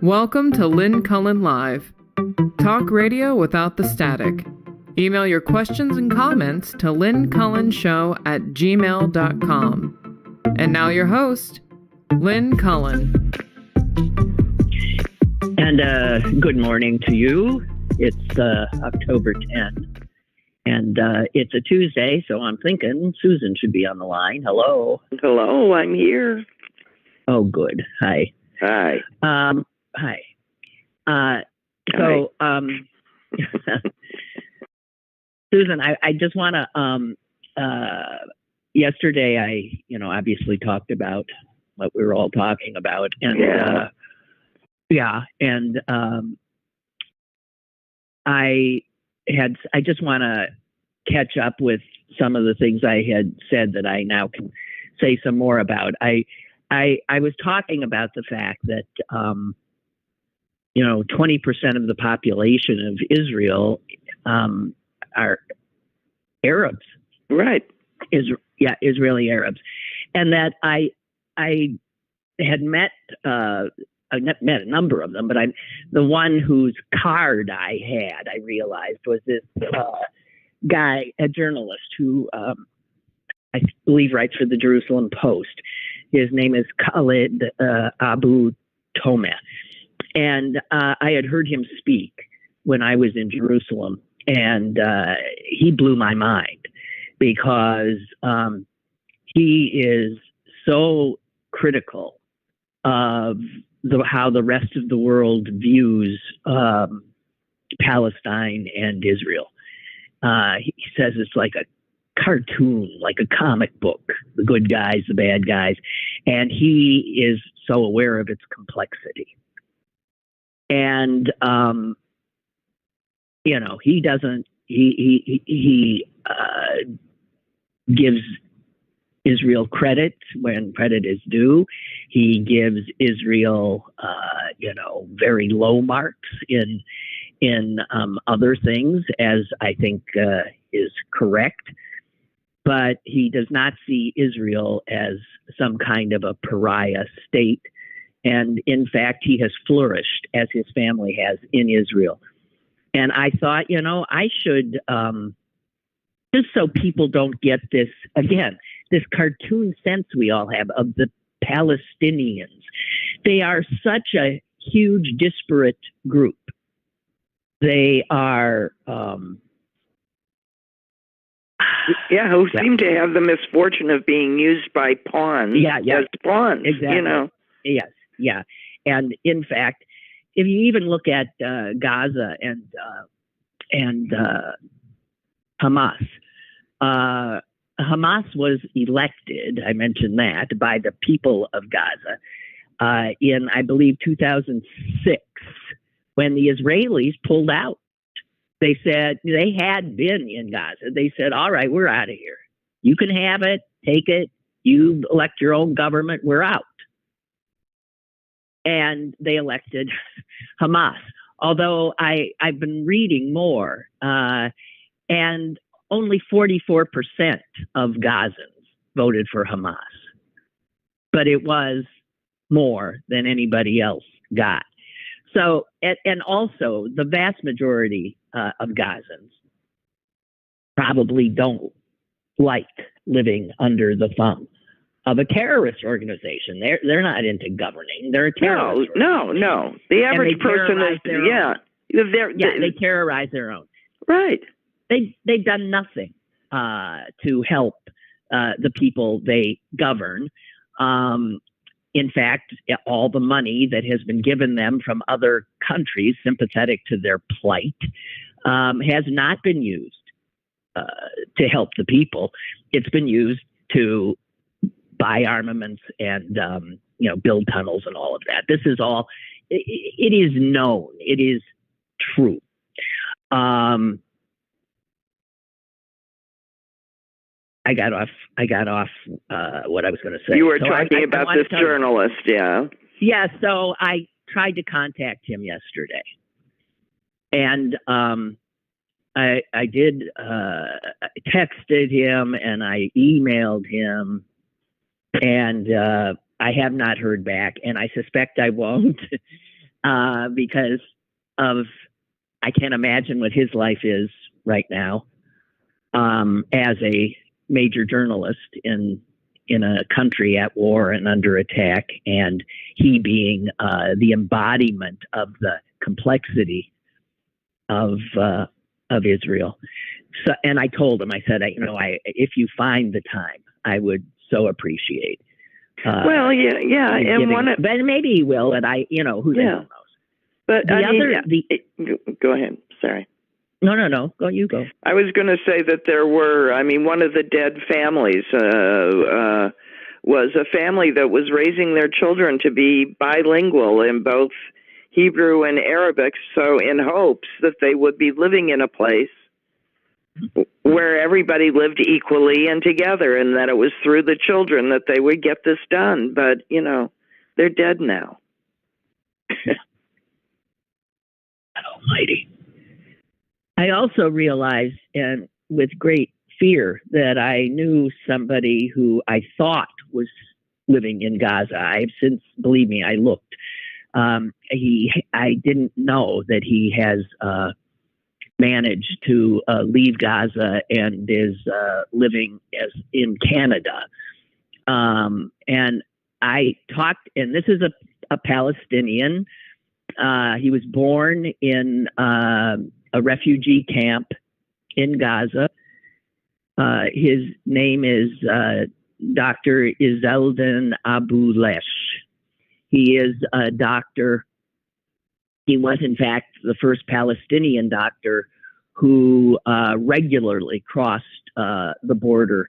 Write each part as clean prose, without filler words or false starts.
Welcome to Lynn Cullen Live. Talk radio without the static. Email your questions and comments to lynncullenshow@gmail.com. And now your host, Lynn Cullen. And good morning to you. It's October 10th, and it's a Tuesday, so I'm thinking Susan should be on the line. Hello. Hello, I'm here. Oh, good. Hi. Hi. Hi. Susan, I just want to, yesterday I, obviously talked about what we were all talking about, and I just want to catch up with some of the things I had said that I now can say some more about. I was talking about the fact that, 20% of the population of Israel are Arabs. Right. Israeli Arabs. And that I had met a number of them, but the one whose card I realized was this guy, a journalist who I believe writes for the Jerusalem Post. His name is Khalid Abu Tomeh. And I had heard him speak when I was in Jerusalem, and he blew my mind because he is so critical of how the rest of the world views Palestine and Israel. He says it's like a cartoon, like a comic book, the good guys, the bad guys, and he is so aware of its complexity. And he doesn't. He gives Israel credit when credit is due. He gives Israel, very low marks in other things, as I think is correct. But he does not see Israel as some kind of a pariah state. And in fact, he has flourished, as his family has, in Israel. And I thought, I should, just so people don't get this, again, this cartoon sense we all have of the Palestinians. They are such a huge, disparate group. They are... who seem to have the misfortune of being used by pawns as pawns, exactly. Yes. And in fact, if you even look at Gaza and Hamas, Hamas was elected, I mentioned that, by the people of Gaza in, I believe, 2006, when the Israelis pulled out. They said they had been in Gaza. They said, all right, we're out of here. You can have it, take it. You elect your own government. We're out. And they elected Hamas. Although I've been reading more, and only 44% of Gazans voted for Hamas. But it was more than anybody else got. So, and also the vast majority of Gazans probably don't like living under the thumb of a terrorist organization. They're not into governing. They're a terrorist. No. The average person is, they terrorize their own. Right. They've done nothing to help the people they govern. In fact, all the money that has been given them from other countries sympathetic to their plight has not been used to help the people. It's been used to buy armaments and build tunnels and all of that. This is all. It is known. It is true. I got off what I was going to say. You were talking about this journalist, yeah. Yeah, so I tried to contact him yesterday. And I did texted him and I emailed him, and I have not heard back, and I suspect I won't because of I can't imagine what his life is right now as a major journalist in a country at war and under attack, and he being the embodiment of the complexity of Israel. So, and I told him, I said, if you find the time, I would so appreciate. And but maybe he will, and who knows. But go ahead. Sorry. No. You go. I was going to say that there were. One of the dead families was a family that was raising their children to be bilingual in both Hebrew and Arabic, so in hopes that they would be living in a place where everybody lived equally and together, and that it was through the children that they would get this done. But, they're dead now. Almighty. I also realized, and with great fear, that I knew somebody who I thought was living in Gaza. I've since, believe me, I looked. I didn't know that he has managed to leave Gaza and is living in Canada. And I talked, and this is a Palestinian. He was born in a refugee camp in Gaza. His name is Dr. Izzeldin Abu Lesh. He is a doctor. He was, in fact, the first Palestinian doctor who regularly crossed the border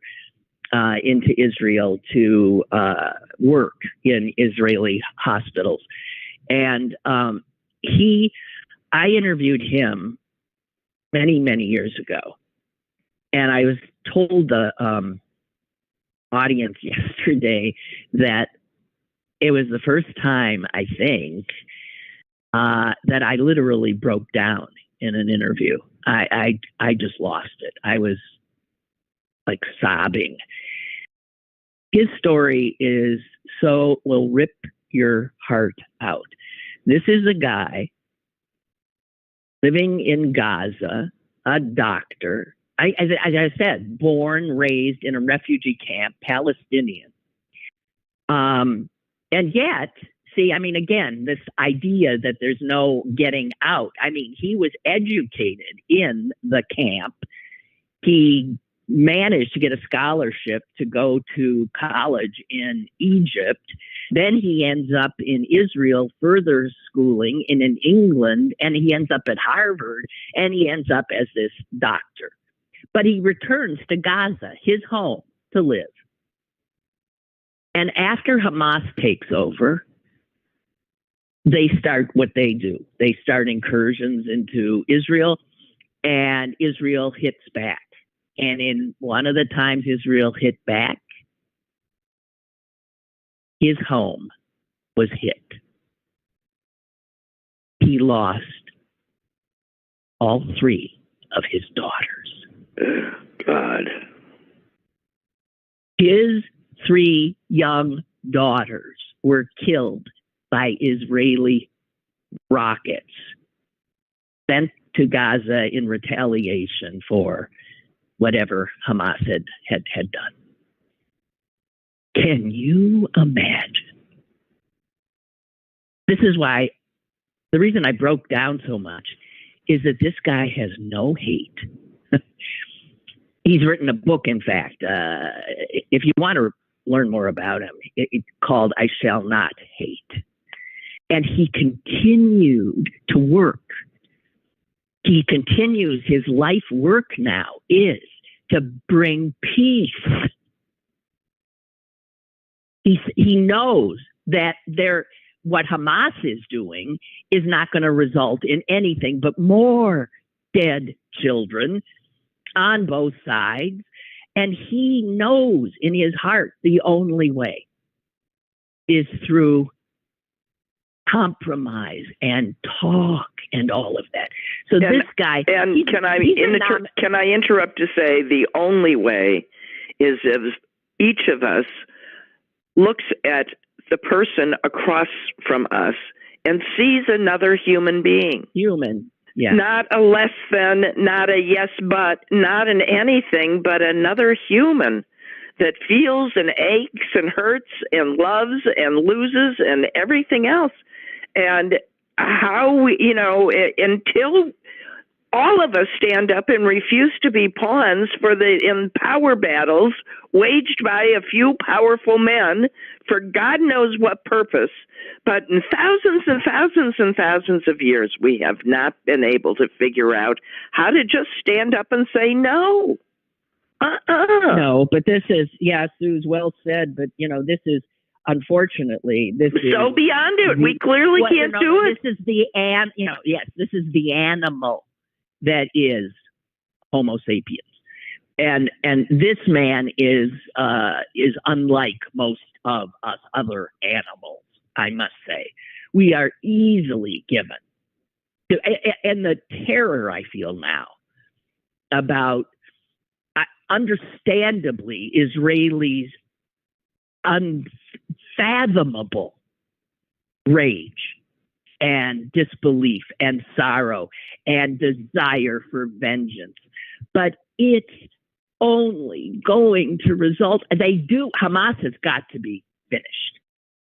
into Israel to work in Israeli hospitals. And I interviewed him many, many years ago. And I was told the audience yesterday that it was the first time, I think, that I literally broke down in an interview. I just lost it. I was like sobbing. His story will rip your heart out. This is a guy living in Gaza, a doctor. As I said, born, raised in a refugee camp, Palestinian. And yet, again, this idea that there's no getting out. He was educated in the camp. He managed to get a scholarship to go to college in Egypt. Then he ends up in Israel, further schooling, and in England, and he ends up at Harvard, and he ends up as this doctor. But he returns to Gaza, his home, to live. And after Hamas takes over, they start what they do. They start incursions into Israel, and Israel hits back. And in one of the times Israel hit back, his home was hit. He lost all three of his daughters. God. His three young daughters were killed by Israeli rockets sent to Gaza in retaliation for whatever Hamas had done. Can you imagine? This is why the reason I broke down so much is that this guy has no hate. He's written a book, in fact, if you want to learn more about him, it's called I Shall Not Hate. And he continued to work. He continues, his life work now is to bring peace. He knows that what Hamas is doing is not going to result in anything but more dead children on both sides. And he knows in his heart the only way is through compromise and talk and all of that. So this guy... And can I interrupt to say the only way is if each of us looks at the person across from us and sees another human being. Human. Yeah. Not a less than, not a yes but, not an anything, but another human that feels and aches and hurts and loves and loses and everything else. And how we, until all of us stand up and refuse to be pawns in power battles waged by a few powerful men for God knows what purpose. But in thousands and thousands and thousands of years, we have not been able to figure out how to just stand up and say no. No, but this is, Sue's well said, but this is, unfortunately, this is so beyond it. We clearly can't do it. This is this is the animal that is Homo sapiens. And this man is unlike most of us other animals, I must say. We are easily given. And the terror I feel now about, understandably, Israelis' unfathomable rage and disbelief and sorrow and desire for vengeance. But it's only going to result, Hamas has got to be finished.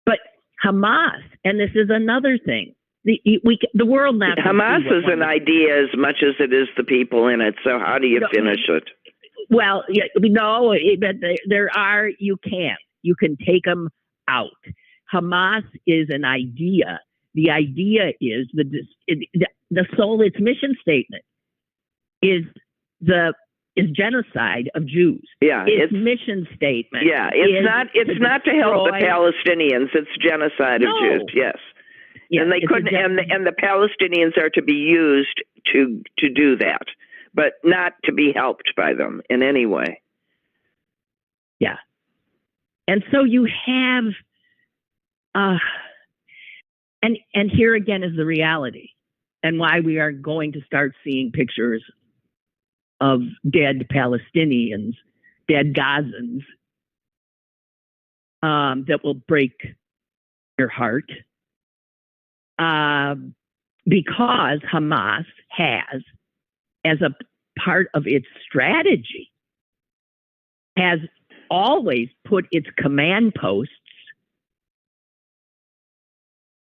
But Hamas, and this is another thing, the world now. Hamas is an idea as much as it is the people in it. So how do you finish it? Well, no, but you can take them out. Hamas is an idea. The idea is the soul, its mission statement is genocide of Jews. Yeah, its mission statement. Yeah, it's not to help the Palestinians. It's genocide of Jews. Yes. Yeah, and they couldn't, and the Palestinians are to be used to do that, but not to be helped by them in any way. Yeah, and so you have, and here again is the reality, and why we are going to start seeing pictures of dead Palestinians, dead Gazans, that will break your heart. Because Hamas has, as a part of its strategy, has always put its command posts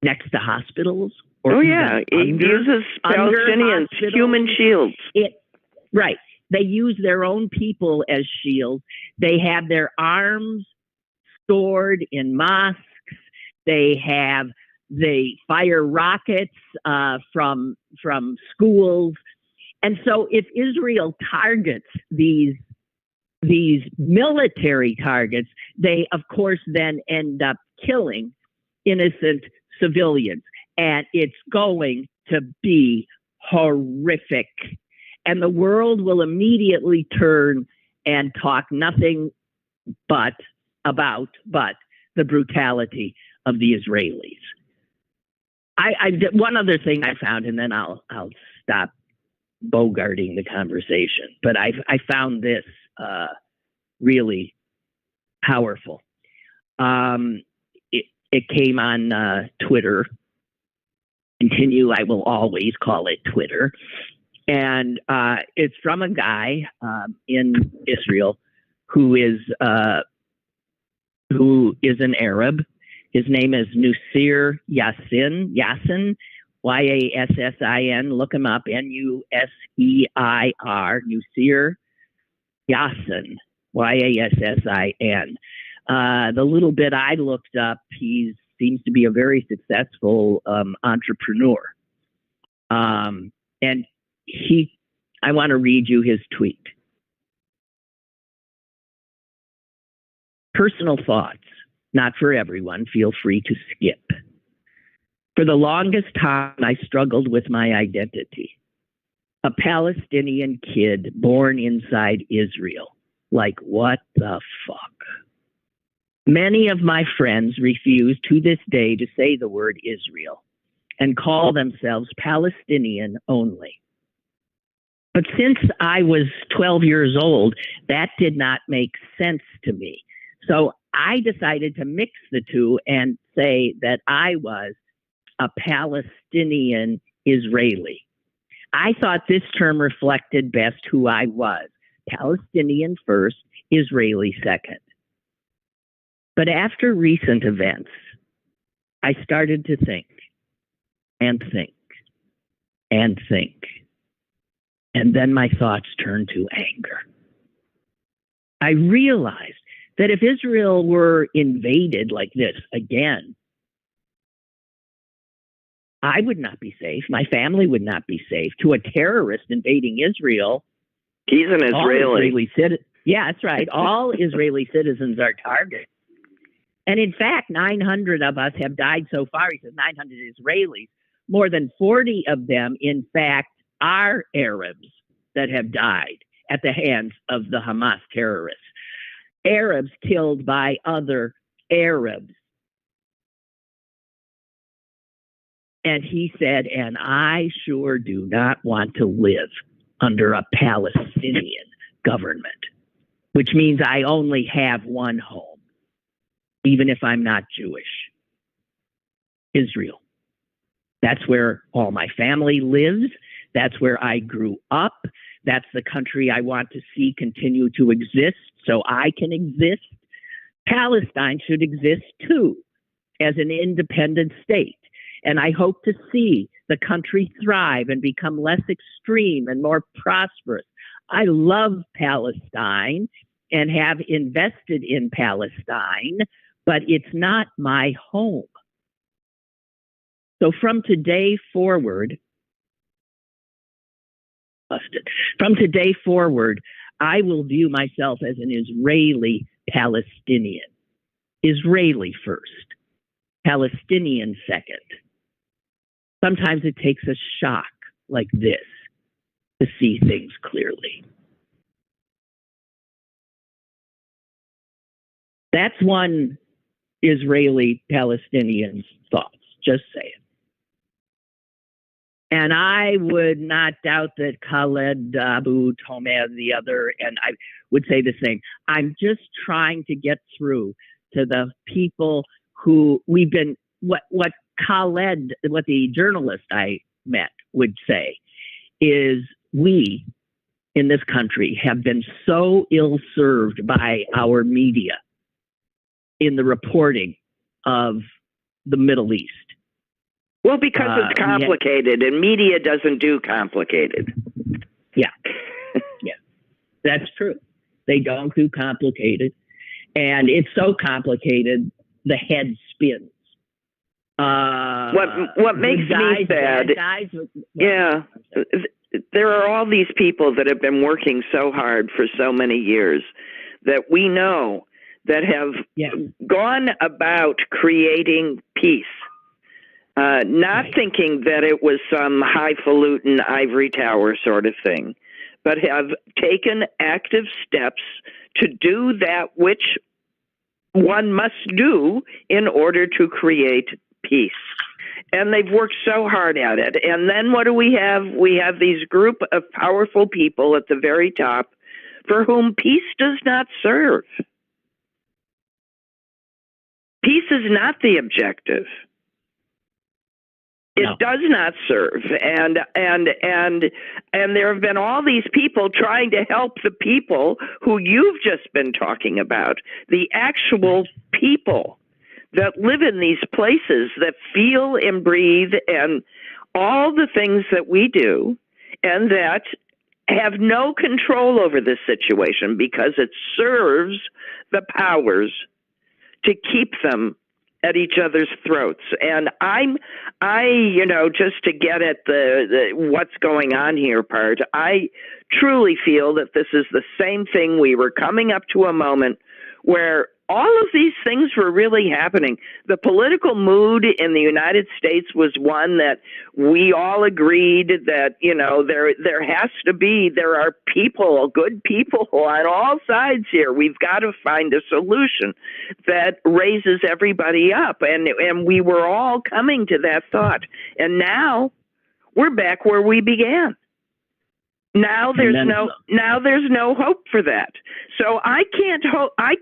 next to hospitals. It uses Palestinians, human shields. Right. They use their own people as shields. They have their arms stored in mosques. They fire rockets from schools. And so if Israel targets these military targets, they, of course, then end up killing innocent civilians. And it's going to be horrific. And the world will immediately turn and talk nothing but the brutality of the Israelis. One other thing I found, and then I'll stop bogarting the conversation, but I found this really powerful. It came on Twitter. I will always call it Twitter. And it's from a guy in Israel who is an Arab. His name is Nusir Yassin, Yassin. Look him up, Nuseir, Nusir Yassin, Yassin. The little bit I looked up, he seems to be a very successful entrepreneur. And I want to read you his tweet. Personal thoughts. Not for everyone. Feel free to skip. For the longest time, I struggled with my identity. A Palestinian kid born inside Israel. Like, what the fuck? Many of my friends refuse to this day to say the word Israel and call themselves Palestinian only. But since I was 12 years old, that did not make sense to me. So I decided to mix the two and say that I was a Palestinian Israeli. I thought this term reflected best who I was. Palestinian first, Israeli second. But after recent events, I started to think and think and think. And then my thoughts turned to anger. I realized that if Israel were invaded like this again, I would not be safe. My family would not be safe. To a terrorist invading Israel, he's an Israeli. Yeah, that's right. All Israeli citizens are targeted. And in fact, 900 of us have died so far. He says 900 Israelis. More than 40 of them, in fact, are Arabs that have died at the hands of the Hamas terrorists. Arabs killed by other Arabs. And he said, and I sure do not want to live under a Palestinian government, which means I only have one home, even if I'm not Jewish. Israel. That's where all my family lives. That's where I grew up. That's the country I want to see continue to exist so I can exist. Palestine should exist too as an independent state. And I hope to see the country thrive and become less extreme and more prosperous. I love Palestine and have invested in Palestine, but it's not my home. So from today forward, I will view myself as an Israeli Palestinian. Israeli first, Palestinian second. Sometimes it takes a shock like this to see things clearly. That's one Israeli Palestinian's thoughts, just saying. And I would not doubt that Khaled Abu Tomer, the other, and I would say the same. I'm just trying to get through to the people who we've been, what the journalist I met would say is we in this country have been so ill-served by our media in the reporting of the Middle East. Well, because it's complicated, and media doesn't do complicated. Yeah, yeah, that's true. They don't do complicated, and it's so complicated the head spins. What makes me sad? Yeah, there are all these people that have been working so hard for so many years that we know that have gone about creating peace. Not thinking that it was some highfalutin ivory tower sort of thing, but have taken active steps to do that which one must do in order to create peace. And they've worked so hard at it. And then what do we have? We have these group of powerful people at the very top for whom peace does not serve. Peace is not the objective. It does not serve, and there have been all these people trying to help the people who you've just been talking about, the actual people that live in these places that feel and breathe and all the things that we do, and that have no control over this situation because it serves the powers to keep them at each other's throats. And just to get at the what's going on here part, I truly feel that this is the same thing. We were coming up to a moment where all of these things were really happening. The political mood in the United States was one that we all agreed that, there are people, good people on all sides here. We've got to find a solution that raises everybody up. And we were all coming to that thought. And now we're back where we began. Now there's no hope for that. So I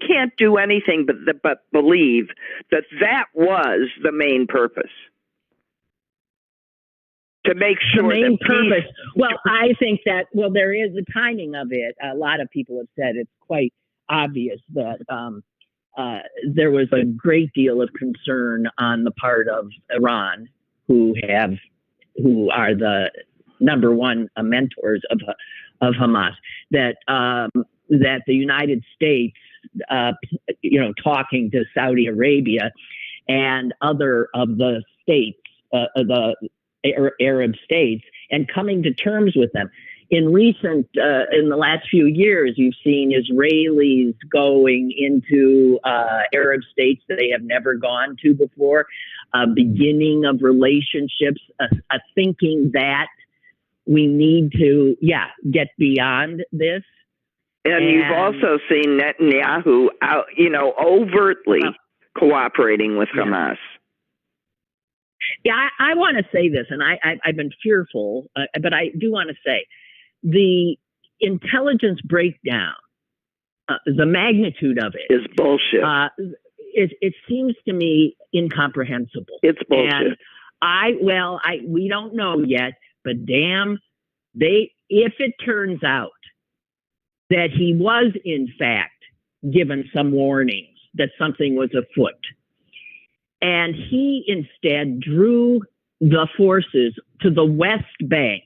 can't do anything but believe that was the main purpose. To make sure the main that purpose. Well, I think that there is the timing of it. A lot of people have said it's quite obvious that there was a great deal of concern on the part of Iran, who are the number one mentors of Hamas, that the United States, talking to Saudi Arabia and other of the states, the Arab states, and coming to terms with them. In the last few years, you've seen Israelis going into Arab states that they have never gone to before, beginning of relationships, thinking that we need to, get beyond this. And you've also seen Netanyahu out, overtly cooperating with Hamas. Yeah, I want to say this, and I've been fearful, but I do want to say the intelligence breakdown, the magnitude of it is bullshit. It seems to me incomprehensible. It's bullshit. And we don't know yet, but damn, if it turns out that he was in fact given some warnings that something was afoot, and he instead drew the forces to the West Bank.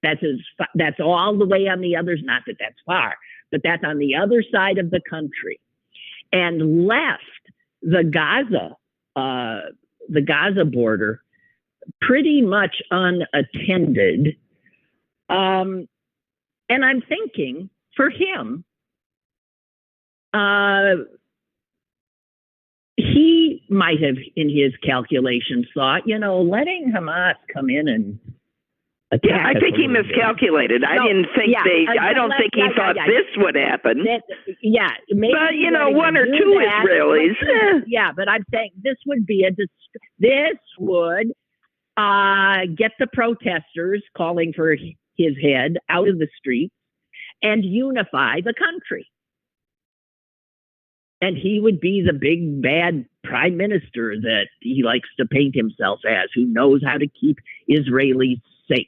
That's all the way on the other, not that that's far, but that's on the other side of the country, and left the Gaza border pretty much unattended. And I'm thinking for him, he might have, in his calculations, thought, letting Hamas come in and attack. Yeah, I think he miscalculated. I don't think he thought this would happen. Maybe. But one or two Israelis. Yeah, but I'm saying this would be this would get the protesters calling for his head out of the streets and unify the country. And he would be the big bad prime minister that he likes to paint himself as, who knows how to keep Israelis safe.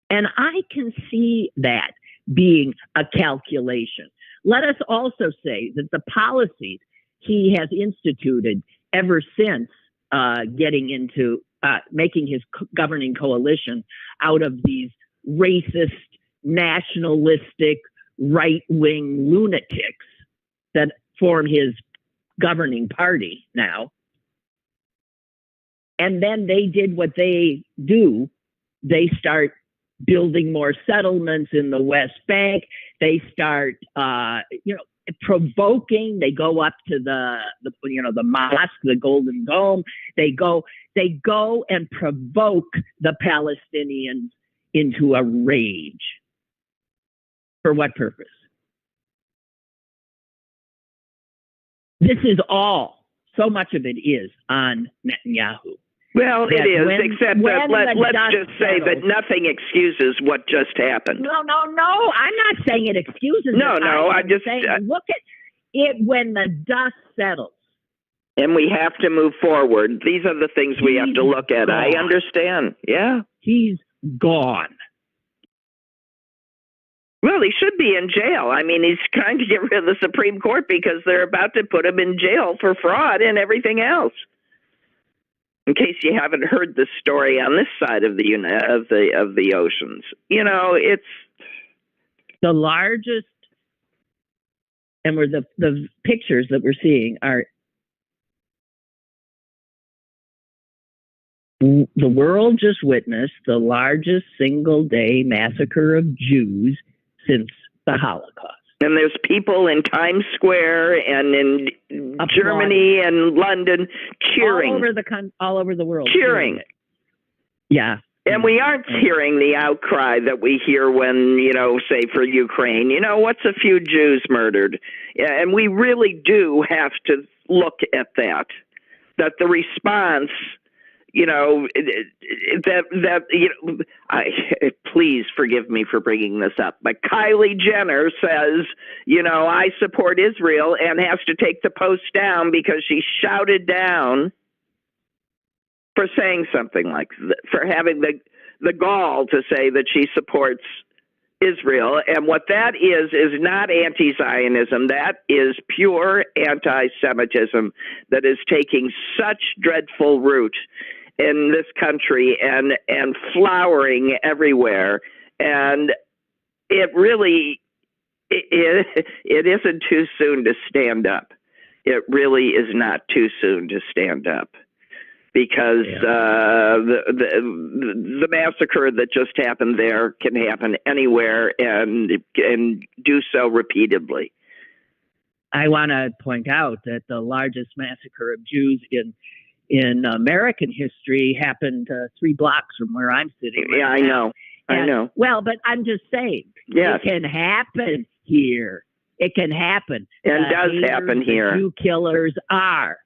And I can see that being a calculation. Let us also say that the policies he has instituted ever since getting into making his governing coalition out of these racist, nationalistic, right-wing lunatics that form his governing party now. And then they did what they do. They start building more settlements in the West Bank. They start, provoking. They go up to the mosque, the Golden Dome. They go and provoke the Palestinians into a rage. For what purpose? This is so much of it is on Netanyahu. Well, it is, except that let's just say that nothing excuses what just happened. No. I'm not saying it excuses it. I'm just saying look at it when the dust settles. And we have to move forward. These are the things we have to look at. I understand. Yeah. He's gone. Well, he should be in jail. I mean, he's trying to get rid of the Supreme Court because they're about to put him in jail for fraud and everything else. In case you haven't heard the story on this side of the oceans, it's the largest, and where the pictures that we're seeing are the world just witnessed the largest single-day massacre of Jews since the Holocaust. And there's people in Times Square and in Germany and London cheering. All over the world. Cheering. Yeah. And we aren't hearing the outcry that we hear when, say for Ukraine, what's a few Jews murdered? And we really do have to look at that the response please forgive me for bringing this up, but Kylie Jenner says, I support Israel and has to take the post down because she shouted down for saying something like that, for having the gall to say that she supports Israel. And what that is not anti-Zionism. That is pure anti-Semitism that is taking such dreadful root in this country and flowering everywhere. And it really, it isn't too soon to stand up. It really is not too soon to stand up. Because the massacre that just happened there can happen anywhere and do so repeatedly. I want to point out that the largest massacre of Jews in American history happened 3 blocks from where I'm sitting. Right now. I know. Well, but I'm just saying, it can happen here. It can happen. And does happen here. Jew killers are.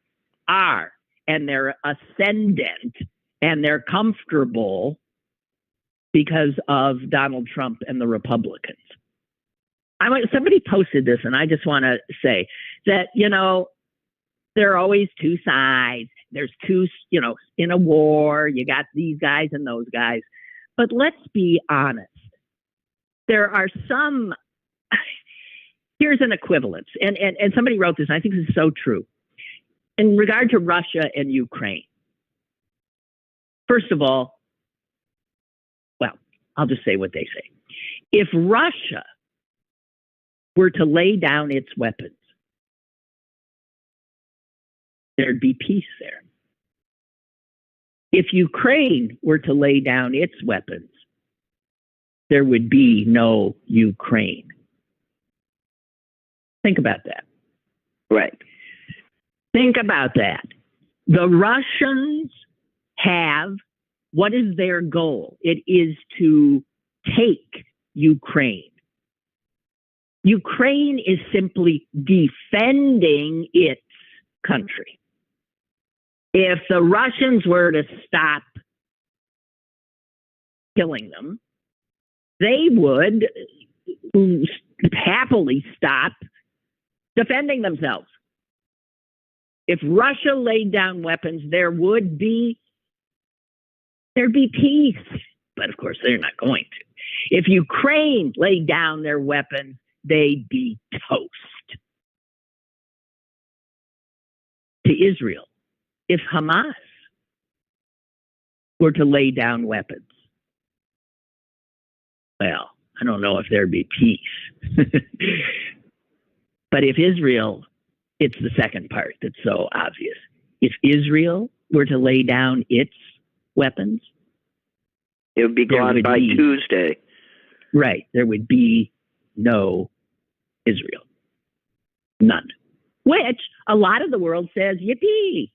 And they're ascendant and they're comfortable because of Donald Trump and the Republicans. Somebody posted this, and I just want to say that, there are always 2 sides. There's 2, in a war, you got these guys and those guys. But let's be honest. There are some, here's an equivalence. And somebody wrote this, and I think this is so true. In regard to Russia and Ukraine, first of all, well, I'll just say what they say. If Russia were to lay down its weapons, there'd be peace there. If Ukraine were to lay down its weapons, there would be no Ukraine. Think about that. Right. Think about that. The Russians have, what is their goal? It is to take Ukraine. Ukraine is simply defending its country. If the Russians were to stop killing them, they would happily stop defending themselves. If Russia laid down weapons, there'd be peace. But of course, they're not going to. If Ukraine laid down their weapons, they'd be toast. To Israel, if Hamas were to lay down weapons, well, I don't know if there'd be peace. But if Israel, it's the second part that's so obvious. If Israel were to lay down its weapons, it would be gone by Tuesday. Right. There would be no Israel. None. Which a lot of the world says, yippee.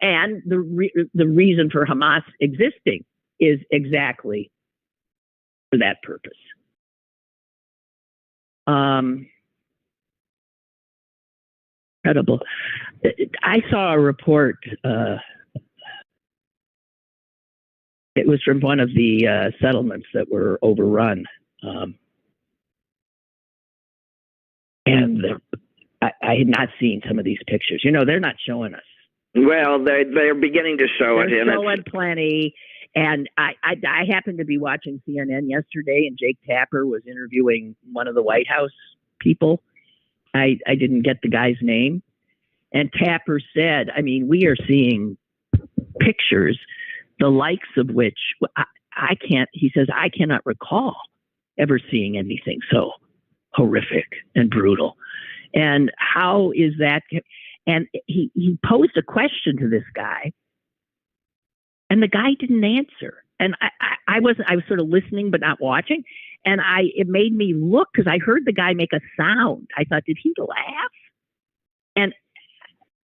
And the reason for Hamas existing is exactly for that purpose. Incredible. I saw a report. It was from one of the settlements that were overrun. And I had not seen some of these pictures. They're not showing us. Well, they're beginning to show it. They're showing plenty. And I happened to be watching CNN yesterday, and Jake Tapper was interviewing one of the White House people. I didn't get the guy's name. And Tapper said, we are seeing pictures, the likes of which he says, I cannot recall ever seeing anything so horrific and brutal. And how is that? And he posed a question to this guy, and the guy didn't answer. And I was sort of listening but not watching. And it made me look, because I heard the guy make a sound. I thought, did he laugh?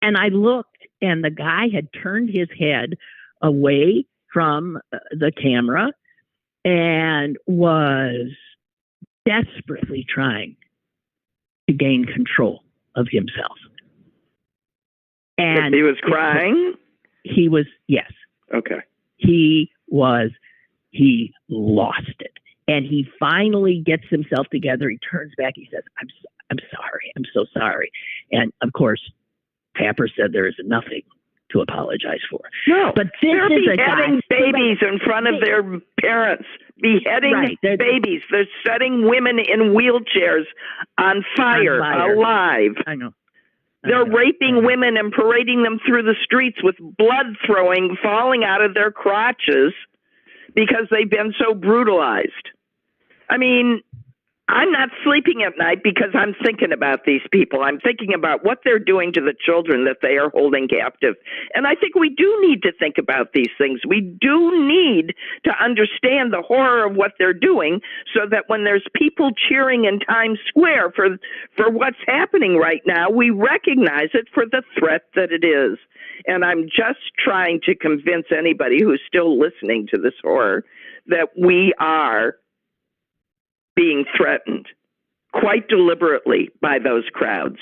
And I looked, and the guy had turned his head away from the camera and was desperately trying to gain control of himself. And he was crying? He was, yes. Okay. He lost it. And he finally gets himself together. He turns back. He says, I'm sorry. I'm so sorry. And of course, Tapper said there is nothing to apologize for. No, but they're beheading babies in front of their parents. Beheading babies. They're setting women in wheelchairs on fire. Alive. I know. They're raping women and parading them through the streets with blood falling out of their crotches because they've been so brutalized. I mean, I'm not sleeping at night because I'm thinking about these people. I'm thinking about what they're doing to the children that they are holding captive. And I think we do need to think about these things. We do need to understand the horror of what they're doing so that when there's people cheering in Times Square for what's happening right now, we recognize it for the threat that it is. And I'm just trying to convince anybody who's still listening to this horror that we are being threatened quite deliberately by those crowds.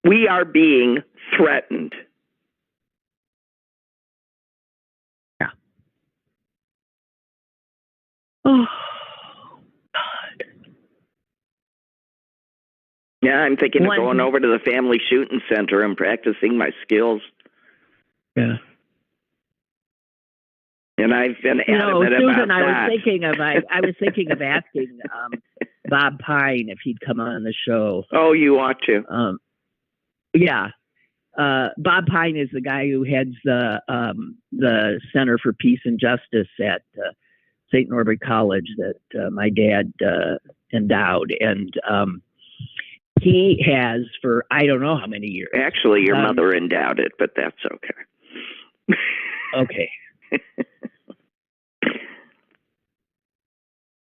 We are being threatened. Yeah. Oh, God. Yeah, I'm thinking of going over to the family shooting center and practicing my skills. Yeah. And I've been adamant Susan, about that. I was thinking of asking Bob Pine if he'd come on the show. Oh, you ought to. Yeah. Bob Pine is the guy who heads the Center for Peace and Justice at St. Norbert College that my dad endowed. And he has for I don't know how many years. Actually, your mother endowed it, but that's okay. Okay.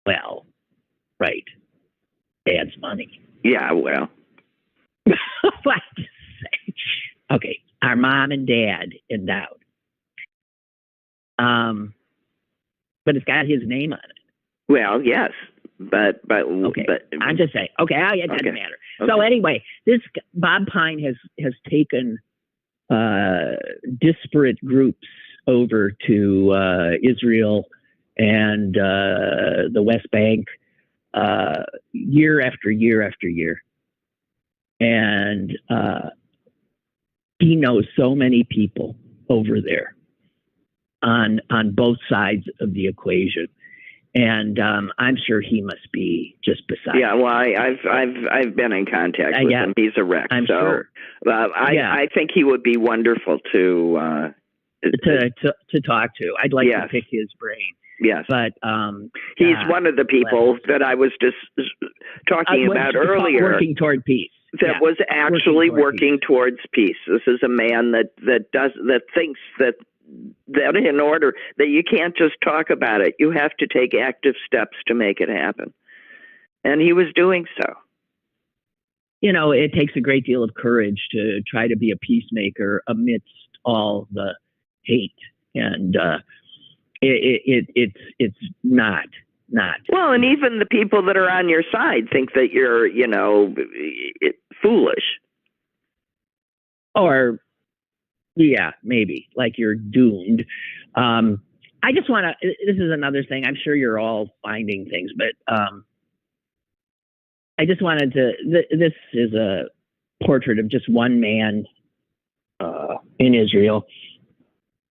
Well, right. Dad's money. Yeah, well. Okay. Our mom and dad endowed. But it's got his name on it. Well, yes. But okay. But I'm just saying. Okay, it doesn't matter. Okay. So anyway, this Bob Pine has taken disparate groups over to Israel and the West Bank year after year after year. And he knows so many people over there on both sides of the equation. And I'm sure he must be just beside. Yeah, well, I've been in contact with him. He's a wreck. I'm sure. I think he would be wonderful to talk to. I'd like to pick his brain. Yes, but he's one of the people that I was just talking about earlier. Working toward peace. That was actually working towards peace. This is a man that thinks that in order that you can't just talk about it, you have to take active steps to make it happen. And he was doing so. You know, it takes a great deal of courage to try to be a peacemaker amidst all the hate, and it's not. Well, and even the people that are on your side think that you're, foolish. Or, yeah, maybe, like you're doomed. I just want to, this is another thing, I'm sure you're all finding things, but I just wanted to, this is a portrait of just one man in Israel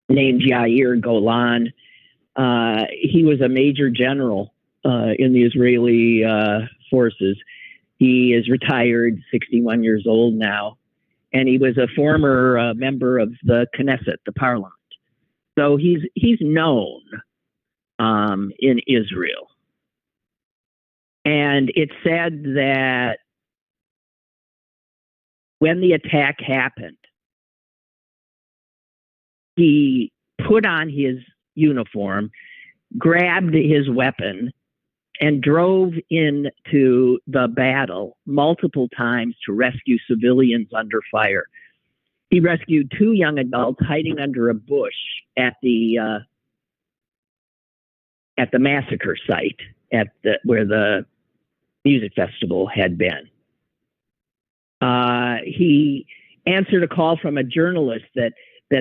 named Yair Golan. He was a major general in the Israeli forces. He is retired, 61 years old now, and he was a former member of the Knesset, the parliament. So he's known in Israel. And it's said that when the attack happened, he put on his uniform, grabbed his weapon, and drove into the battle multiple times to rescue civilians under fire. He rescued 2 young adults hiding under a bush at the massacre site where the music festival had been. He answered a call from a journalist that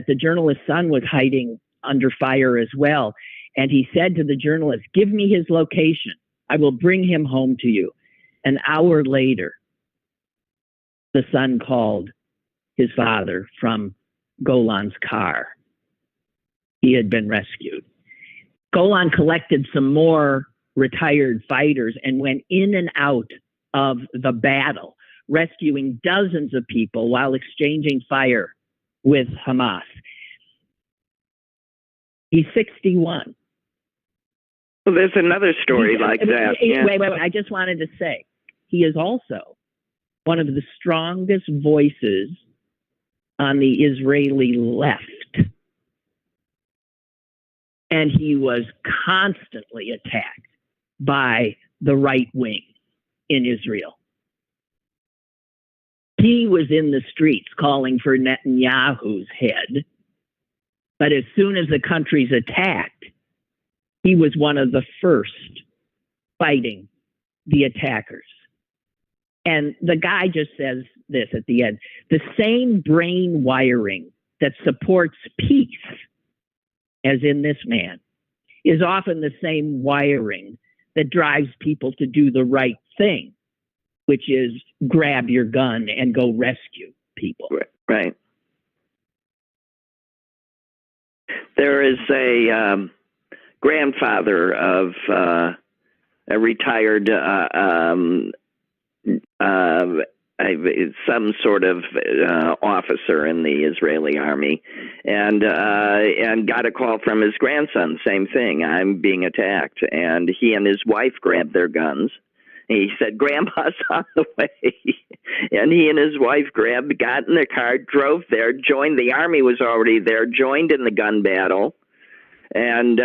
the journalist's son was hiding under fire as well. And he said to the journalist, "Give me his location. I will bring him home to you." An hour later, the son called his father from Golan's car. He had been rescued. Golan collected some more retired fighters and went in and out of the battle, rescuing dozens of people while exchanging fire with Hamas. He's 61. Well, there's another story like that. Wait. I just wanted to say, he is also one of the strongest voices on the Israeli left. And he was constantly attacked by the right wing in Israel. He was in the streets calling for Netanyahu's head. But as soon as the country's attacked, he was one of the first fighting the attackers. And the guy just says this at the end: the same brain wiring that supports peace, as in this man, is often the same wiring that drives people to do the right thing, which is grab your gun and go rescue people. Right. There is a grandfather of a retired some sort of officer in the Israeli army, and got a call from his grandson. Same thing. I'm being attacked, and he and his wife grabbed their guns. He said, "Grandpa's on the way," and he and his wife got in the car, drove there, joined. The army was already there, joined in the gun battle, and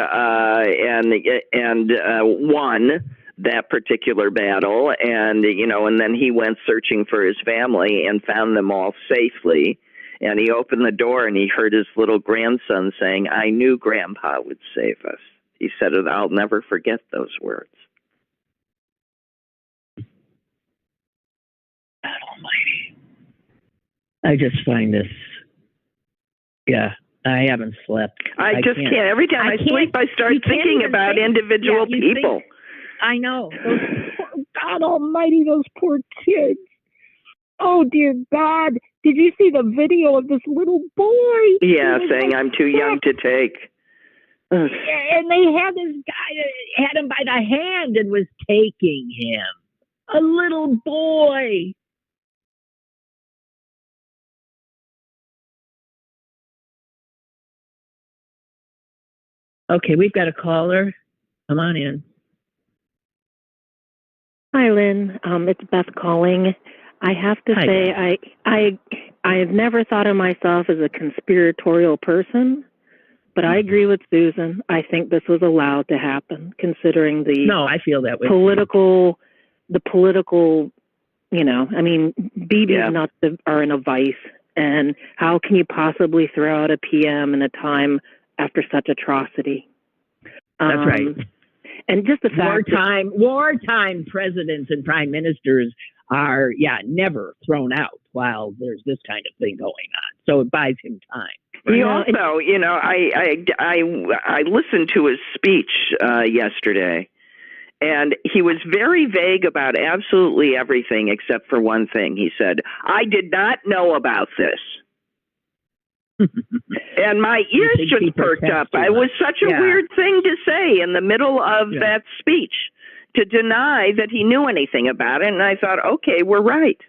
won that particular battle. And and then he went searching for his family and found them all safely. And he opened the door and he heard his little grandson saying, "I knew Grandpa would save us." He said, "I'll never forget those words." God Almighty. I just find this, I haven't slept. I just can't. Every time I sleep, I start thinking about individual people. I know. God Almighty, those poor kids. Oh, dear God. Did you see the video of this little boy? Yeah, saying I'm too young to take. And they had this guy, had him by the hand and was taking him. A little boy. Okay, we've got a caller. Come on in. Hi, Lynn. It's Beth calling. I have to say, I have never thought of myself as a conspiratorial person, but I agree with Susan. I think this was allowed to happen, considering the I feel that way. The political, I mean, Bibi's nuts are in a vice, and how can you possibly throw out a PM in a time after such atrocity? That's right. And just the fact wartime presidents and prime ministers are, never thrown out while there's this kind of thing going on. So it buys him time. He also, I listened to his speech yesterday, and he was very vague about absolutely everything except for one thing. He said, "I did not know about this." And my ears just perked up. It was such a weird thing to say in the middle of that speech, to deny that he knew anything about it. And I thought, okay, we're right.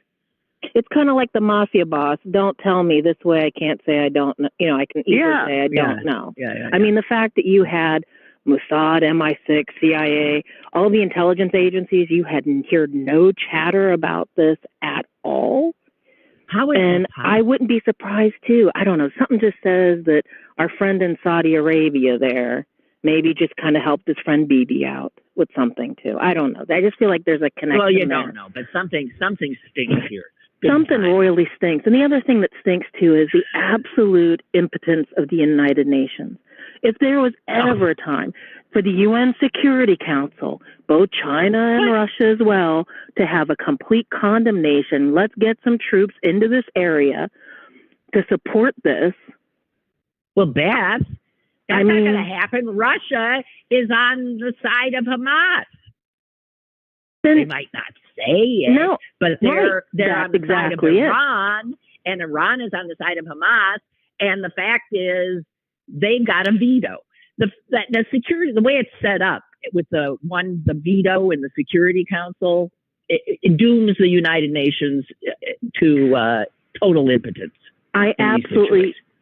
It's kind of like the mafia boss. Don't tell me this way. I can't say I don't know. I can easily say I don't know. I mean, the fact that you had Mossad, MI6, CIA, all the intelligence agencies, you had heard no chatter about this at all. And I wouldn't be surprised, too. I don't know. Something just says that our friend in Saudi Arabia there maybe just kind of helped his friend Bibi out with something, too. I don't know. I just feel like there's a connection. Well, you don't know, but something stinks here. Something royally stinks. And the other thing that stinks, too, is the absolute impotence of the United Nations. If there was ever a time for the UN Security Council, both China and Russia as well, to have a complete condemnation, let's get some troops into this area to support this. Well, Beth, That's not going to happen. Russia is on the side of Hamas. They might not say it, but they're on the side of Iran, and Iran is on the side of Hamas. And the fact is, they've got a veto. The security, the way it's set up with the veto in the Security Council, it dooms the United Nations to total impotence. I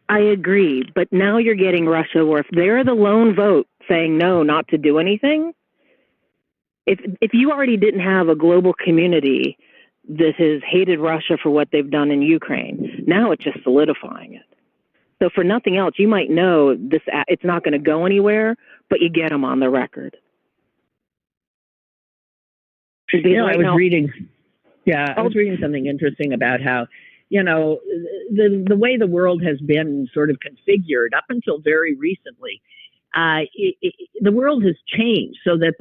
agree. But now you're getting Russia, where if they're the lone vote saying no, not to do anything, if you already didn't have a global community that has hated Russia for what they've done in Ukraine, now it's just solidifying it. So for nothing else, you might know this. It's not going to go anywhere, but you get them on the record. I was reading something interesting about how, the way the world has been sort of configured up until very recently, the world has changed so that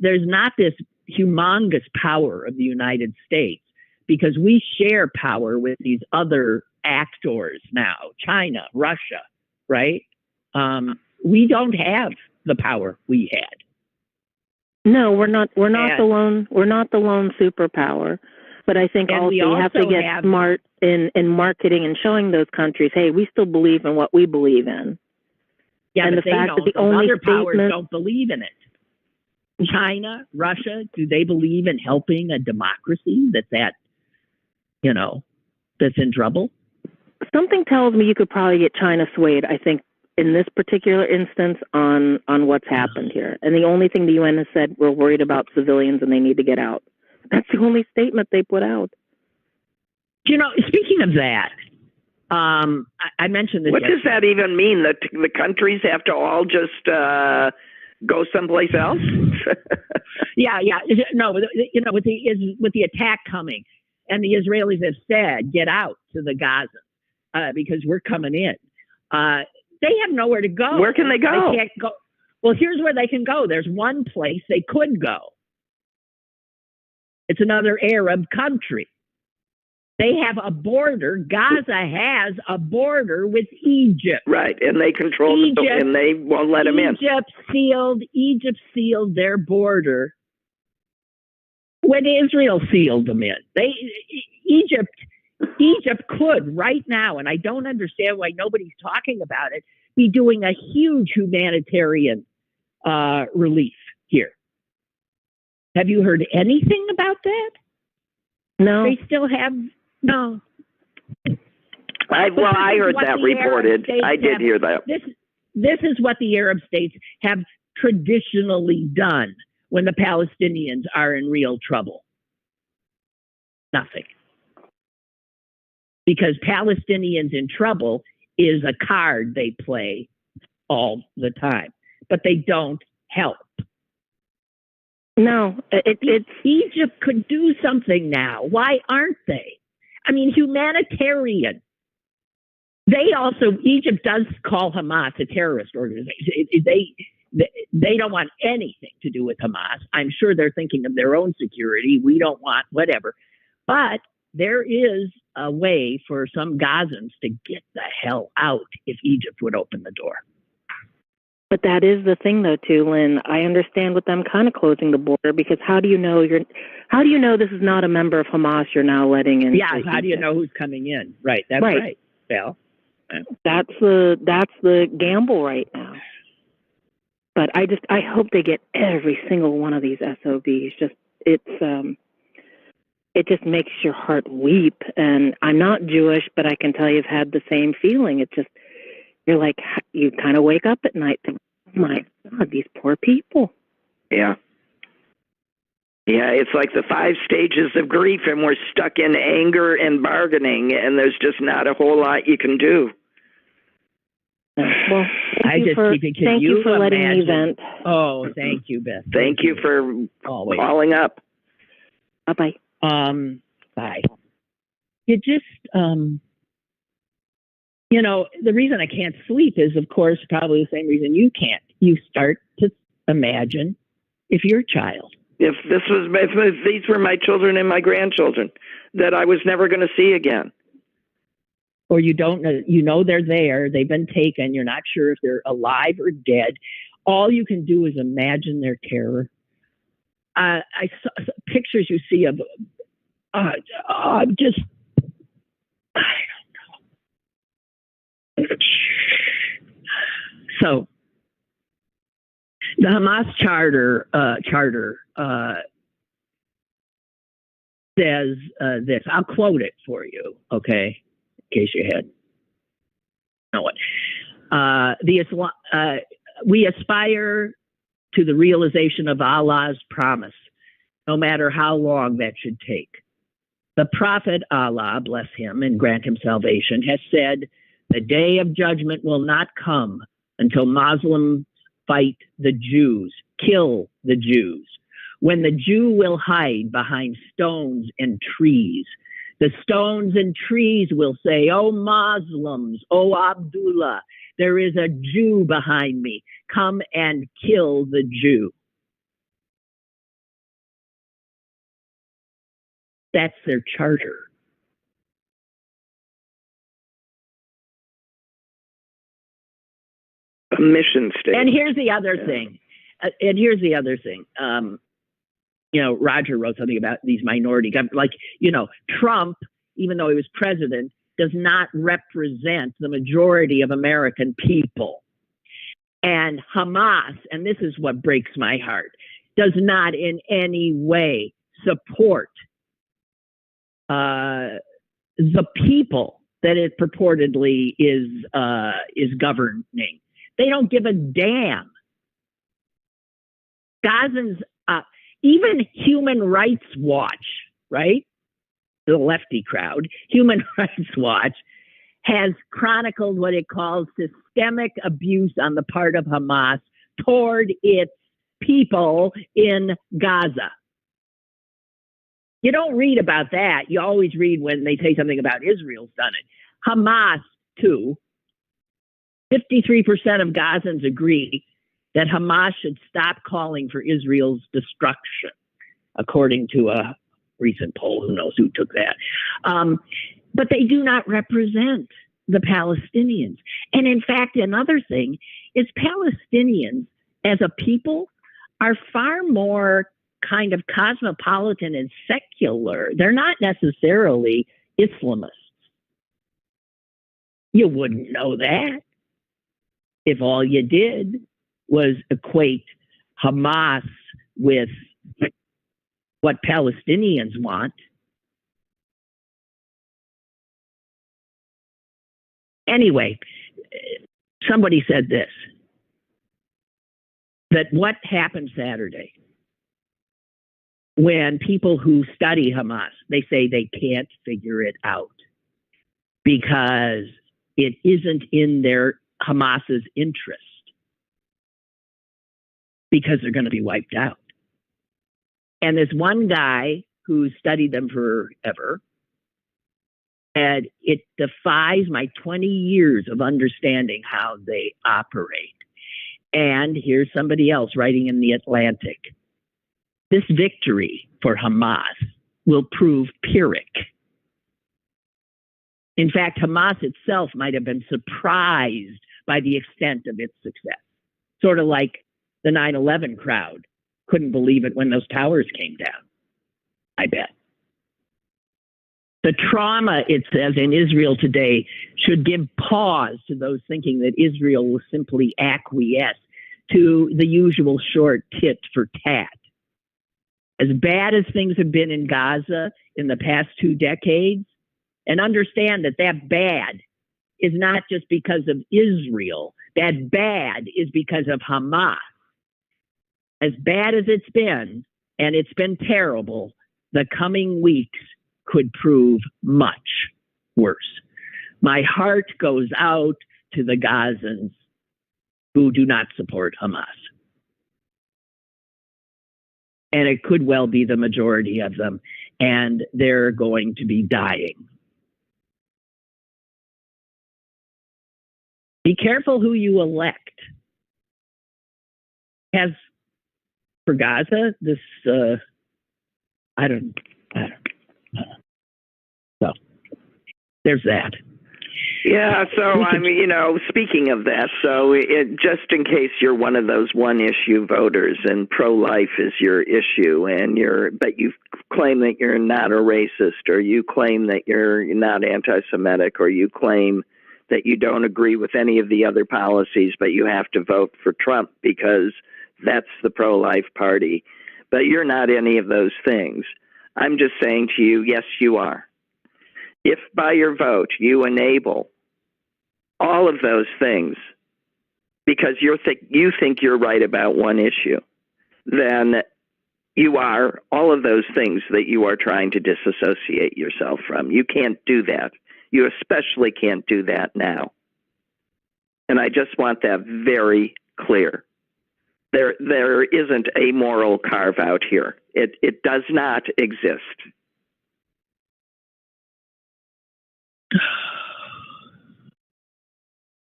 there's not this humongous power of the United States, because we share power with these other actors now, China, Russia, right? We don't have the power we had. No, we're not the lone superpower. But I think also you have to get smart in marketing and showing those countries, hey, we still believe in what we believe in. Yeah, and but the fact that the only other powers don't believe in it. China, Russia, do they believe in helping a democracy that's in trouble? Something tells me you could probably get China swayed, I think, in this particular instance on what's happened here. And the only thing the UN has said, we're worried about civilians and they need to get out. That's the only statement they put out. Speaking of that, I mentioned this. What does that even mean? That the countries have to all just go someplace else? Yeah. No, with the attack coming, and the Israelis have said, get out to the Gaza because we're coming in. They have nowhere to go. Where can they go? They can't go. Well, here's where they can go. There's one place they could go. It's another Arab country. They have a border. Gaza has a border with Egypt. Right, and they control Egypt, and they won't let them in. Egypt sealed their border when Israel sealed them in. Egypt could right now, and I don't understand why nobody's talking about it, be doing a huge humanitarian relief here. Have you heard anything about that? No. They still have no. I heard that reported. I did hear that. This is what the Arab states have traditionally done when the Palestinians are in real trouble. Nothing. Because Palestinians in trouble is a card they play all the time, but they don't help. No, Egypt could do something now. Why aren't they? I mean, humanitarian. Egypt does call Hamas a terrorist organization. They don't want anything to do with Hamas. I'm sure they're thinking of their own security. We don't want whatever. But there is a way for some Gazans to get the hell out if Egypt would open the door. But that is the thing, though, too, Lynn. I understand with them kind of closing the border, because how do you know this is not a member of Hamas you're now letting in? Yeah, how do you know who's coming in? Right, that's right. Well, that's the gamble right now. But I hope they get every single one of these SOBs. It just makes your heart weep. And I'm not Jewish, but I can tell you've had the same feeling. You're like, you kind of wake up at night thinking, oh my God, these poor people. Yeah. Yeah, it's like the 5 stages of grief, and we're stuck in anger and bargaining, and there's just not a whole lot you can do. Well, thank you for letting me vent. Oh, thank you, Beth. Thank you for calling up. Bye-bye. Bye. It just, the reason I can't sleep is, of course, probably the same reason you can't. You start to imagine if your child. If these were my children and my grandchildren that I was never going to see again. or you don't know, you know they're there, they've been taken, you're not sure if they're alive or dead. All you can do is imagine their terror. I saw pictures you see of just, I don't know. So the Hamas charter says this. I'll quote it for you, okay, in case you had know it. We aspire to the realization of Allah's promise, no matter how long that should take. The Prophet, Allah bless him and grant him salvation, has said, the day of judgment will not come until Muslims fight the Jews, kill the Jews. When the Jew will hide behind stones and trees, the stones and trees will say, "Oh Muslims, oh Abdullah, there is a Jew behind me. Come and kill the Jew." That's their charter. A mission statement. And here's the other thing. You know, Roger wrote something about these minority governments. Like, you know, Trump, even though he was president, does not represent the majority of American people. And Hamas, and this is what breaks my heart, does not in any way support the people that it purportedly is governing. They don't give a damn. Gazans, even Human Rights Watch, right? The lefty crowd, Human Rights Watch, has chronicled what it calls systemic abuse on the part of Hamas toward its people in Gaza. You don't read about that. You always read when they say something about Israel's done it. Hamas, too. 53% of Gazans agree that Hamas should stop calling for Israel's destruction, according to a recent poll. Who knows who took that? But they do not represent the Palestinians. And in fact, another thing is Palestinians as a people are far more kind of cosmopolitan and secular. They're not necessarily Islamists. You wouldn't know that if all you did was equate Hamas with what Palestinians want. Anyway, somebody said this, that what happened Saturday when people who study Hamas, they say they can't figure it out because it isn't in their Hamas's interest, because they're going to be wiped out. And this one guy who studied them forever, and it defies my 20 years of understanding how they operate. And here's somebody else writing in The Atlantic. This victory for Hamas will prove Pyrrhic. In fact, Hamas itself might have been surprised by the extent of its success. Sort of like the 9/11 crowd couldn't believe it when those towers came down, I bet. The trauma, it says, in Israel today should give pause to those thinking that Israel will simply acquiesce to the usual short tit for tat. As bad as things have been in Gaza in the past 2 decades, and understand that that bad is not just because of Israel. That bad is because of Hamas. As bad as it's been, and it's been terrible, the coming weeks could prove much worse. My heart goes out to the Gazans who do not support Hamas. And it could well be the majority of them, and they're going to be dying. Be careful who you elect. As for Gaza, this, I don't know. So there's that. Yeah, so I mean, speaking of that, so just in case you're one of those one-issue voters and pro-life is your issue, but you claim that you're not a racist, or you claim that you're not anti-Semitic, or you claim that you don't agree with any of the other policies, but you have to vote for Trump because that's the pro-life party, but you're not any of those things. I'm just saying to you, yes, you are. If by your vote you enable all of those things because you think you're right about one issue, then you are all of those things that you are trying to disassociate yourself from. You can't do that. You especially can't do that now. And I just want that very clear. There isn't a moral carve-out here. It does not exist.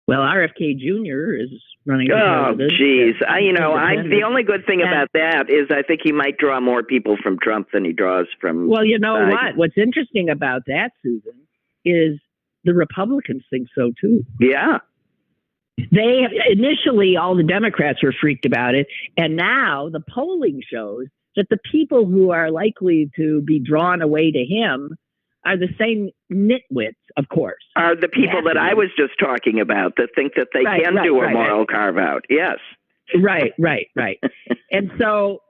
Well, RFK Jr. is running. Oh, geez. The only good thing about that is I think he might draw more people from Trump than he draws from. Well, you know what? What's interesting about that, Susan, is the Republicans think so too. Yeah. Initially, all the Democrats were freaked about it, and now the polling shows that the people who are likely to be drawn away to him are the same nitwits, of course. Are the people that I was just talking about that think that they can do a moral carve-out. Yes. Right. And so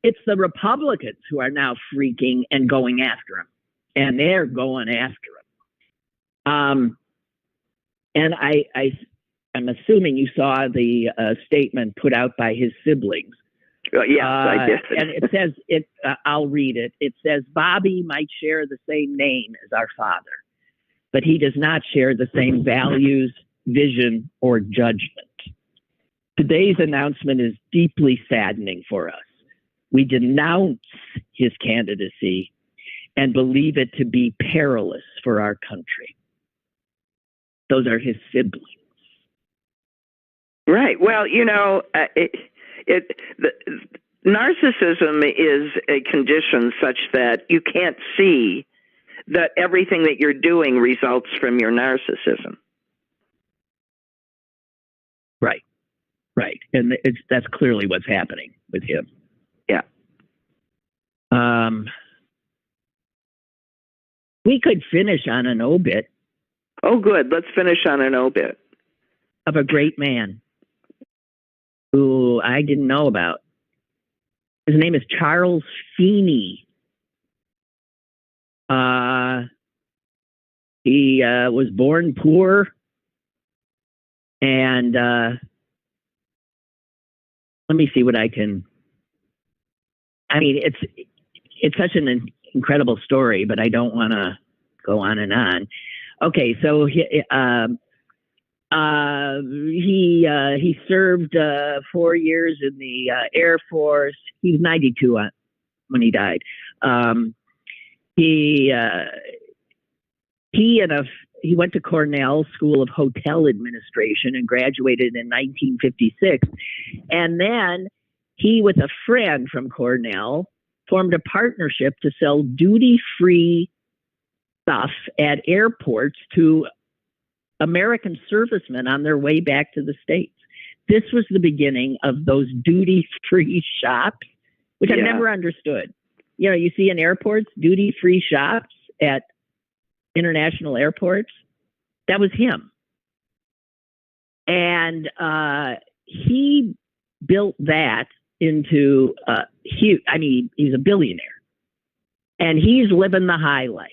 it's the Republicans who are now freaking and going after him. And they're going after him. And I'm assuming you saw the statement put out by his siblings. Yes, I did. And it says, I'll read it. It says, Bobby might share the same name as our father, but he does not share the same values, vision, or judgment. Today's announcement is deeply saddening for us. We denounce his candidacy and believe it to be perilous for our country. Those are his siblings. Right. Well, narcissism is a condition such that you can't see that everything that you're doing results from your narcissism. Right. And that's clearly what's happening with him. Yeah. We could finish on an obit. Oh, good. Let's finish on an obit. Of a great man who I didn't know about. His name is Charles Feeney. He was born poor, and let me see what I can. I mean, it's such an incredible story, but I don't want to go on and on. Okay, so he served 4 years in the Air Force. He was 92 when he died. He went to Cornell School of Hotel Administration and graduated in 1956. And then he, with a friend from Cornell, formed a partnership to sell duty-free stuff at airports to American servicemen on their way back to the States. This was the beginning of those duty-free shops, which I've never understood. You see in airports, duty-free shops at international airports. That was him. And he built that into huge. I mean, he's a billionaire. And he's living the high life.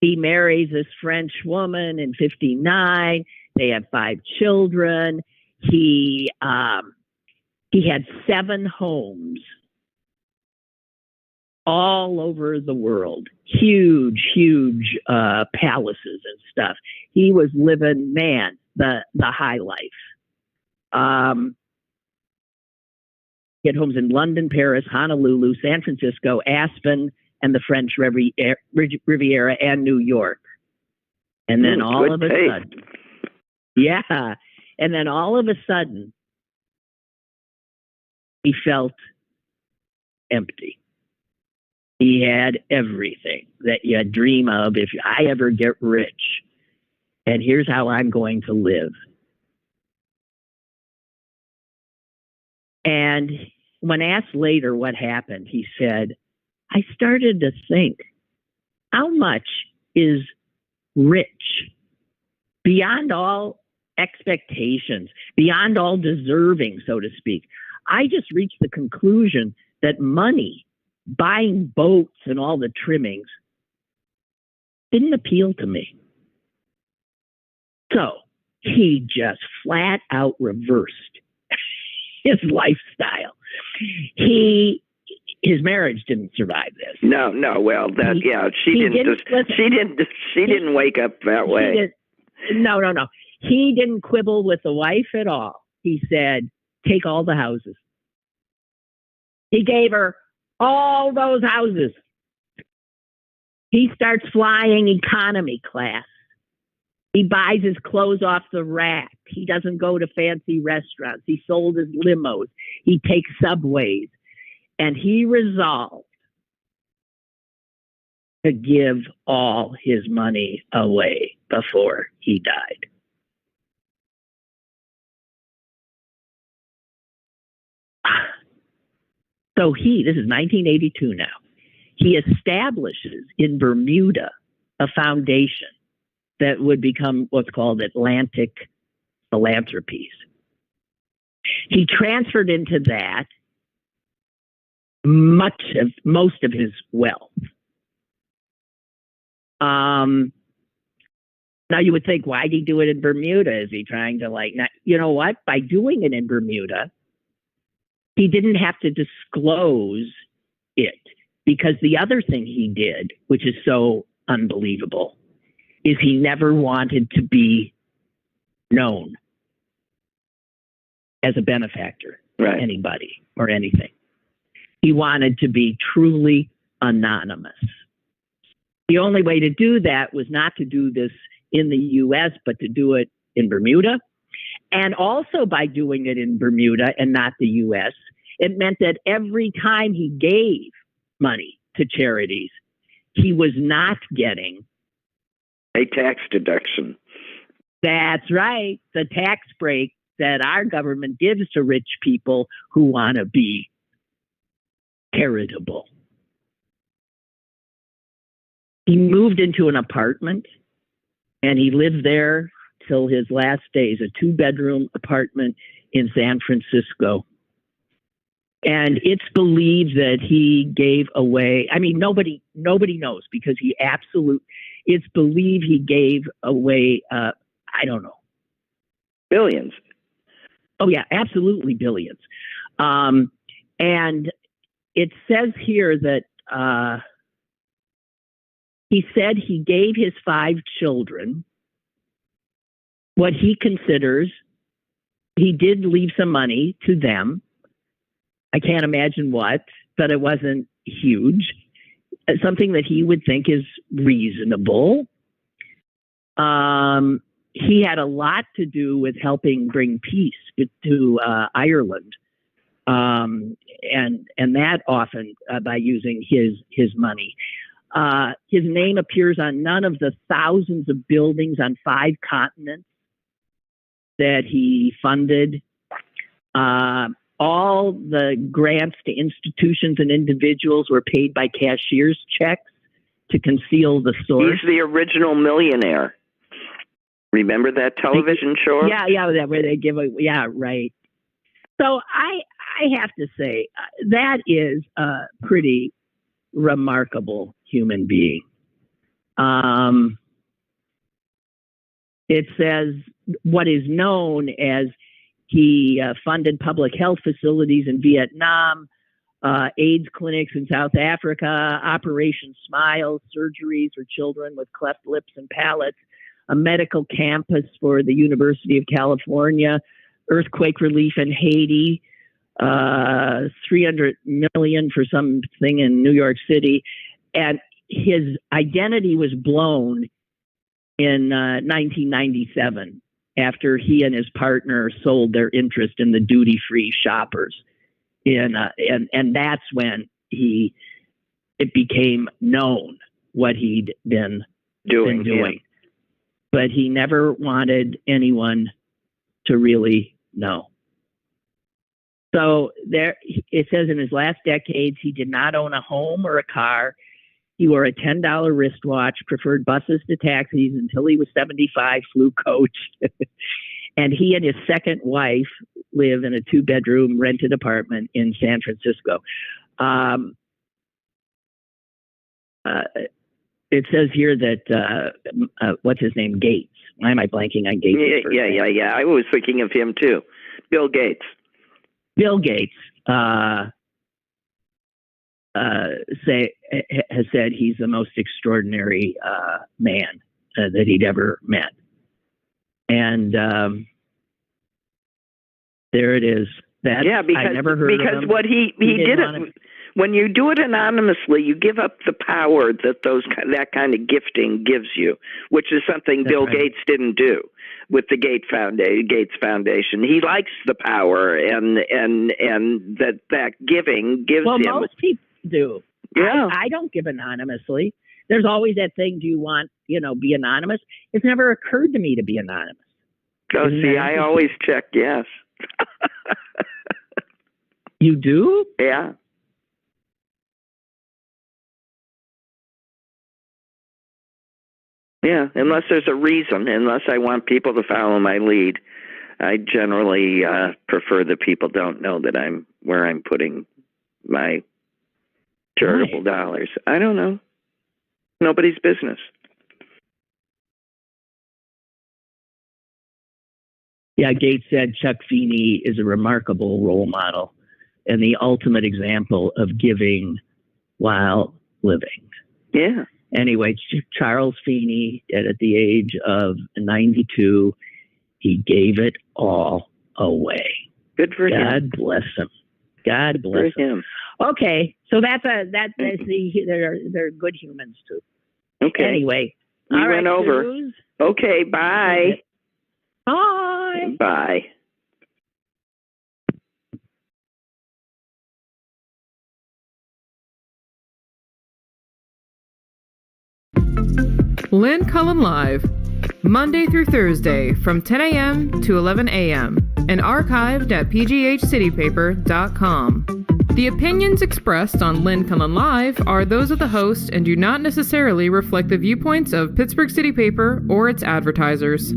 He marries this French woman in 1959. They have 5 children. He had 7 homes all over the world. Huge palaces and stuff. He was living, the high life. He had homes in London, Paris, Honolulu, San Francisco, Aspen, and the French Riviera, and New York. And then all of a sudden, he felt empty. He had everything that you dream of if I ever get rich. and here's how I'm going to live. And when asked later what happened, he said, I started to think, how much is rich, beyond all expectations, beyond all deserving, so to speak? I just reached the conclusion that money, buying boats and all the trimmings, didn't appeal to me. So he just flat out reversed his lifestyle. His marriage didn't survive this. No. Well, she didn't wake up that way. No. He didn't quibble with the wife at all. He said, take all the houses. He gave her all those houses. He starts flying economy class. He buys his clothes off the rack. He doesn't go to fancy restaurants. He sold his limos. He takes subways. And he resolved to give all his money away before he died. So this is 1982 now, he establishes in Bermuda a foundation that would become what's called Atlantic Philanthropies. He transferred into that most of his wealth. Now you would think, why did he do it in Bermuda? Is he trying to not, you know what? By doing it in Bermuda, he didn't have to disclose it, because the other thing he did, which is so unbelievable, is he never wanted to be known as a benefactor to anybody or anything. He wanted to be truly anonymous. The only way to do that was not to do this in the U.S., but to do it in Bermuda. And also by doing it in Bermuda and not the U.S., it meant that every time he gave money to charities, he was not getting a tax deduction. That's right. The tax break that our government gives to rich people who want to be charitable. He moved into an apartment and he lived there till his last days, a 2-bedroom apartment in San Francisco. And it's believed that he gave away, nobody knows, because it's believed he gave away, I don't know. Billions. Oh yeah, absolutely billions. And it says here that he said he gave his 5 children what he considers, he did leave some money to them. I can't imagine what, but it wasn't huge. Something that he would think is reasonable. He had a lot to do with helping bring peace to Ireland. And that often by using his money. His name appears on none of the thousands of buildings on 5 continents that he funded. All the grants to institutions and individuals were paid by cashier's checks to conceal the source. He's the original millionaire. Remember that television show? Yeah, where they give right. So I have to say that is a pretty remarkable human being. It says what is known as he funded public health facilities in Vietnam, AIDS clinics in South Africa, Operation Smile, surgeries for children with cleft lips and palates, a medical campus for the University of California, earthquake relief in Haiti, $300 million for something in New York City. And his identity was blown in 1997 after he and his partner sold their interest in the duty-free shoppers. And that's when it became known what he'd been doing. but he never wanted anyone to really know. So there, it says in his last decades, he did not own a home or a car. He wore a $10 wristwatch, preferred buses to taxis until he was 75, flew coach. And he and his second wife live in a 2-bedroom rented apartment in San Francisco. It says here that, what's his name? Gates. Why am I blanking on Gates? Yeah. I was thinking of him too. Bill Gates. Bill Gates has said he's the most extraordinary man that he'd ever met. And there it is. Because I never heard of him. What he did it. When you do it anonymously, you give up the power that that kind of gifting gives you, which is something Bill Gates didn't do with the Gates Foundation. He likes the power and that giving gives him. Well, most people do. Yeah. I don't give anonymously. There's always that thing, do you want, be anonymous? It's never occurred to me to be anonymous. Oh, see, I always check yes. You do? Yeah. Yeah, unless there's a reason, unless I want people to follow my lead. I generally prefer that people don't know that where I'm putting my charitable dollars. I don't know. Nobody's business. Yeah, Gates said Chuck Feeney is a remarkable role model and the ultimate example of giving while living. Yeah. Anyway, Charles Feeney, at the age of 92, he gave it all away. Good for him. God bless him. God bless him. Okay, so they're good humans too. Okay. Anyway, we went over. Suze. Okay. Bye. Bye. Bye. Lynn Cullen Live, Monday through Thursday from 10 a.m. to 11 a.m. and archived at pghcitypaper.com. The opinions expressed on Lynn Cullen Live are those of the host and do not necessarily reflect the viewpoints of Pittsburgh City Paper or its advertisers.